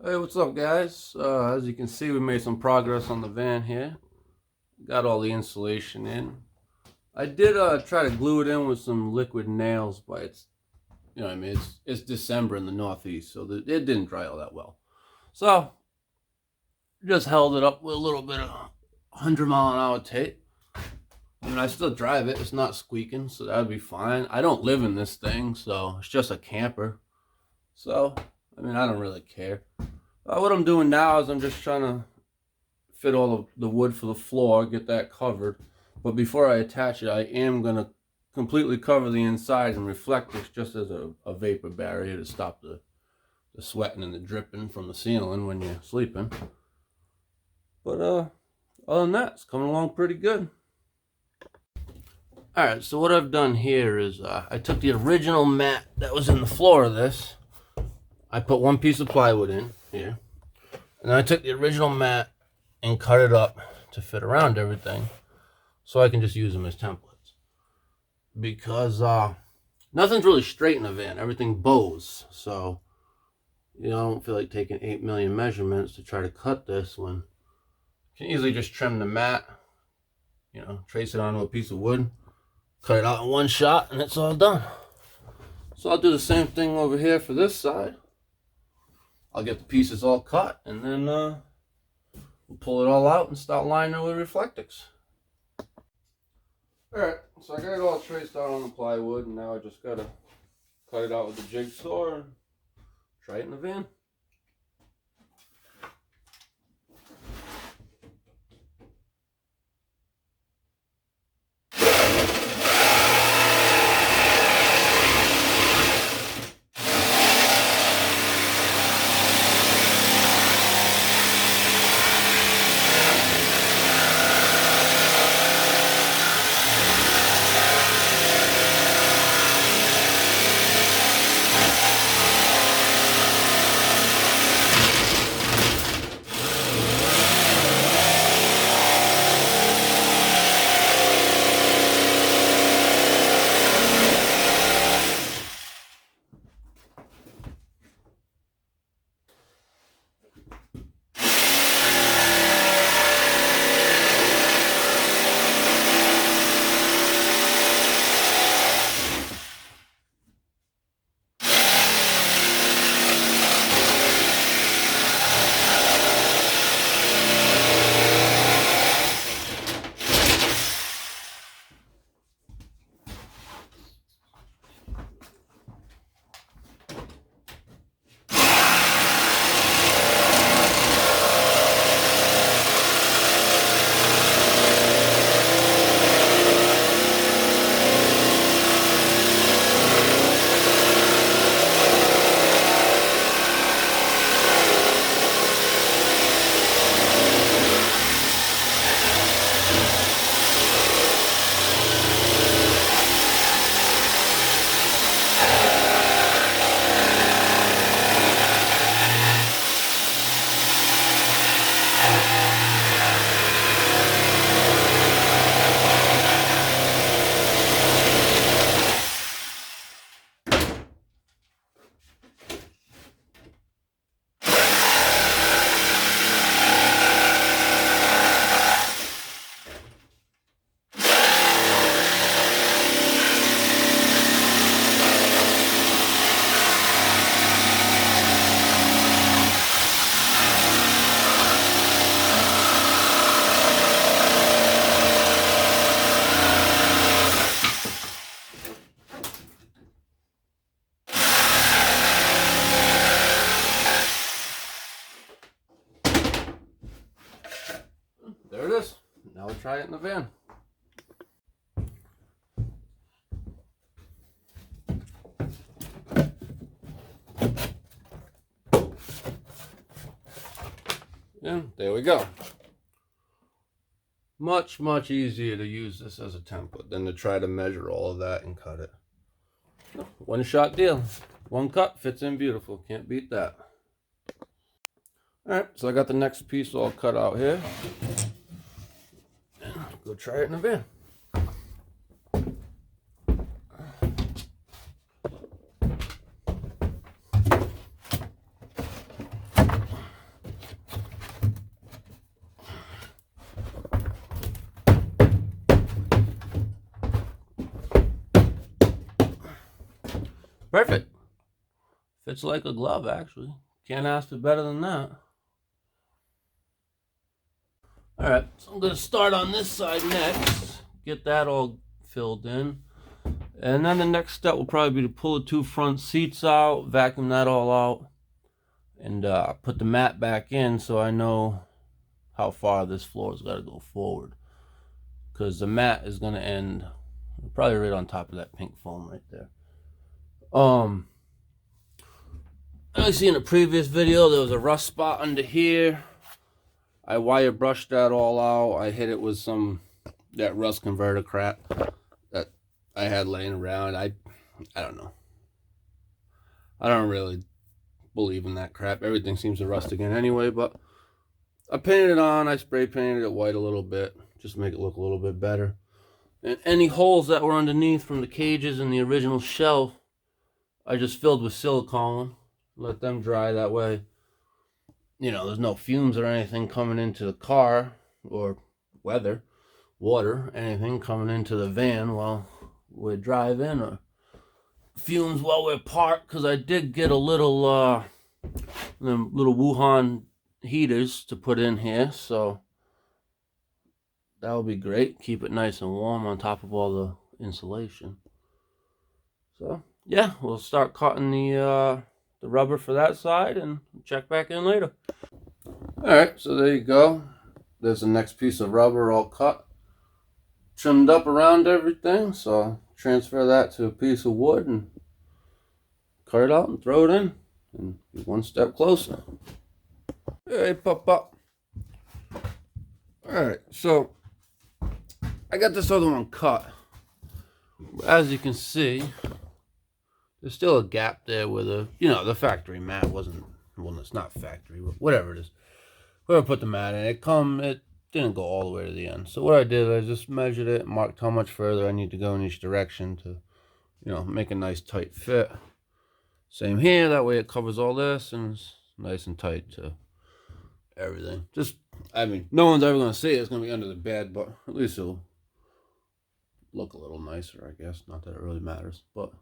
Hey, what's up, guys? As you can see, we made some progress on the van here. Got all the insulation in. I did try to glue it in with some liquid nails, but it's December in the Northeast, so it didn't dry all that well. So just held it up with a little bit of 100-mile-an-hour tape. I mean, I still drive it. It's not squeaking, so that'd be fine. I don't live in this thing, so it's just a camper. So, I mean, I don't really care. What I'm doing now is I'm just trying to fit all of the wood for the floor, get that covered. But before I attach it, I am going to completely cover the inside and reflectors just as a vapor barrier to stop the sweating and the dripping from the ceiling when you're sleeping. But other than that, it's coming along pretty good. Alright, so what I've done here is I took the original mat that was in the floor of this. I put one piece of plywood in here. And then I took the original mat and cut it up to fit around everything so I can just use them as templates. Because nothing's really straight in the van. Everything bows. So, I don't feel like taking 8 million measurements to try to cut this when you can easily just trim the mat, trace it onto a piece of wood, cut it out in one shot, and it's all done. So I'll do the same thing over here for this side. I'll get the pieces all cut, and then we'll pull it all out and start lining it with reflectors. Alright, so I got it all traced out on the plywood, and now I just gotta cut it out with the jigsaw and try it in the van. There it is. Now we'll try it in the van. And there we go. Much, much easier to use this as a template than to try to measure all of that and cut it. One shot deal. One cut fits in beautiful. Can't beat that. Alright, so I got the next piece all cut out here. Go try it in the van. Perfect. Fits like a glove, actually. Can't ask for better than that. Alright, so I'm going to start on this side next. Get that all filled in. And then the next step will probably be to pull the two front seats out, vacuum that all out, and put the mat back in so I know how far this floor has got to go forward. Because the mat is going to end probably right on top of that pink foam right there. I see in a previous video there was a rust spot under here. I wire brushed that all out. I hit it with that rust converter crap that I had laying around. I don't know. I don't really believe in that crap. Everything seems to rust again anyway, but I painted it on. I spray painted it white a little bit just to make it look a little bit better. And any holes that were underneath from the cages in the original shelf, I just filled with silicone. Let them dry that way. You know, there's no fumes or anything coming into the car, or water, anything coming into the van while we're driving, or fumes while we're parked, because I did get a little Wuhan heaters to put in here, so that would be great. Keep it nice and warm on top of all the insulation. So yeah, we'll start cutting the rubber for that side and check back in later. Alright, so there you go. There's the next piece of rubber all cut, trimmed up around everything. So I'll transfer that to a piece of wood and cut it out and throw it in and be one step closer. Hey, pop. Alright, so I got this other one cut. As you can see, there's still a gap there where the factory mat wasn't, well, it's not factory, but whatever it is. Whoever put the mat in, it didn't go all the way to the end. So what I did, I just measured it, marked how much further I need to go in each direction to, make a nice tight fit. Same here, that way it covers all this and it's nice and tight to everything. No one's ever going to see it. It's going to be under the bed, but at least it'll look a little nicer, I guess. Not that it really matters, but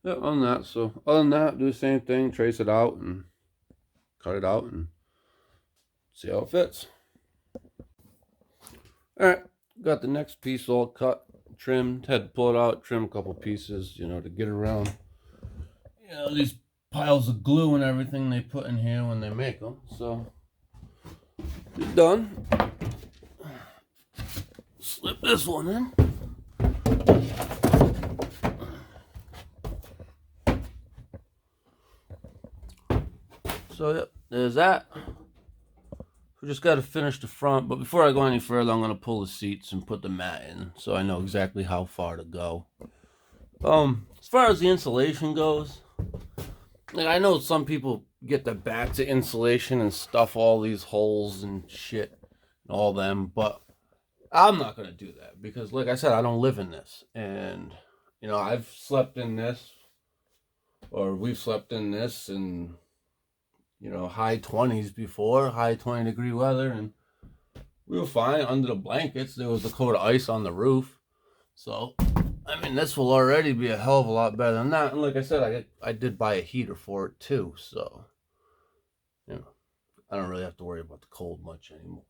yeah, on that. So other than that, do the same thing, trace it out and cut it out and see how it fits. Alright, got the next piece all cut, trimmed, had to pull it out, trim a couple pieces, to get around, these piles of glue and everything they put in here when they make them. So, it's done. Slip this one in. So, yep, there's that. We just got to finish the front, but before I go any further, I'm going to pull the seats and put the mat in so I know exactly how far to go. As far as the insulation goes, I know some people get the bats of insulation and stuff all these holes and shit and all them, but I'm not going to do that because, like I said, I don't live in this. And, I've slept in this, or we've slept in this, and high 20s before, high 20-degree weather, and we were fine under the blankets. There was a coat of ice on the roof. So, this will already be a hell of a lot better than that. And like I said, I did buy a heater for it too. So, I don't really have to worry about the cold much anymore.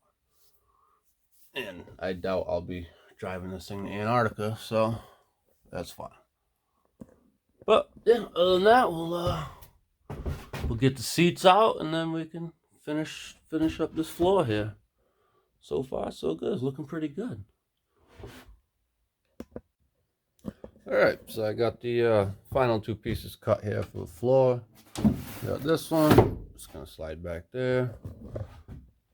And I doubt I'll be driving this thing to Antarctica, so that's fine. But, yeah, other than that, we'll get the seats out and then we can finish up this floor here. So far, so good. It's looking pretty good. Alright, so I got the final two pieces cut here for the floor. Got this one. Just going to slide back there.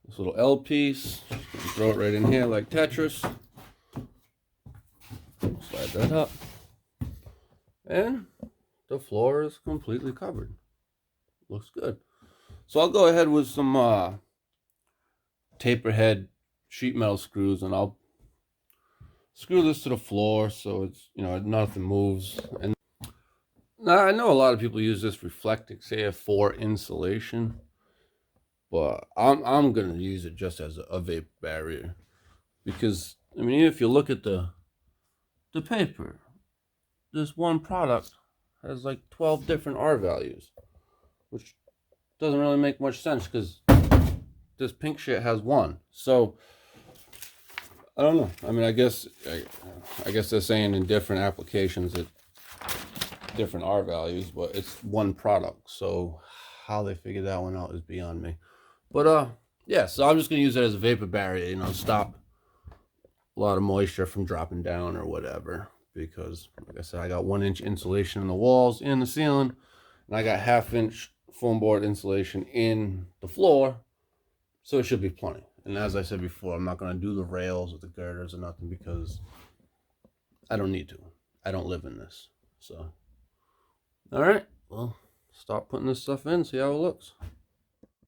This little L piece. Throw it right in here like Tetris. Slide that up. And the floor is completely covered. Looks good. So I'll go ahead with some taper head sheet metal screws, and I'll screw this to the floor so it's nothing moves. And now I know a lot of people use this Reflectix ep4 insulation, but I'm gonna use it just as a vapor barrier because if you look at the paper, this one product has like 12 different R values, which doesn't really make much sense because this pink shit has one. So I don't know. I mean, I guess they're saying in different applications that different R values, but it's one product. So how they figured that one out is beyond me. But yeah. So I'm just gonna use it as a vapor barrier. You know, stop a lot of moisture from dropping down or whatever. Because, like I said, I got 1 inch insulation in the walls, in the ceiling, and I got 1/2 inch foam board insulation in the floor. So it should be plenty. And as I said before, I'm not going to do the rails or the girders or nothing because I don't need to. I don't live in this. So, all right. Well, start putting this stuff in, see how it looks.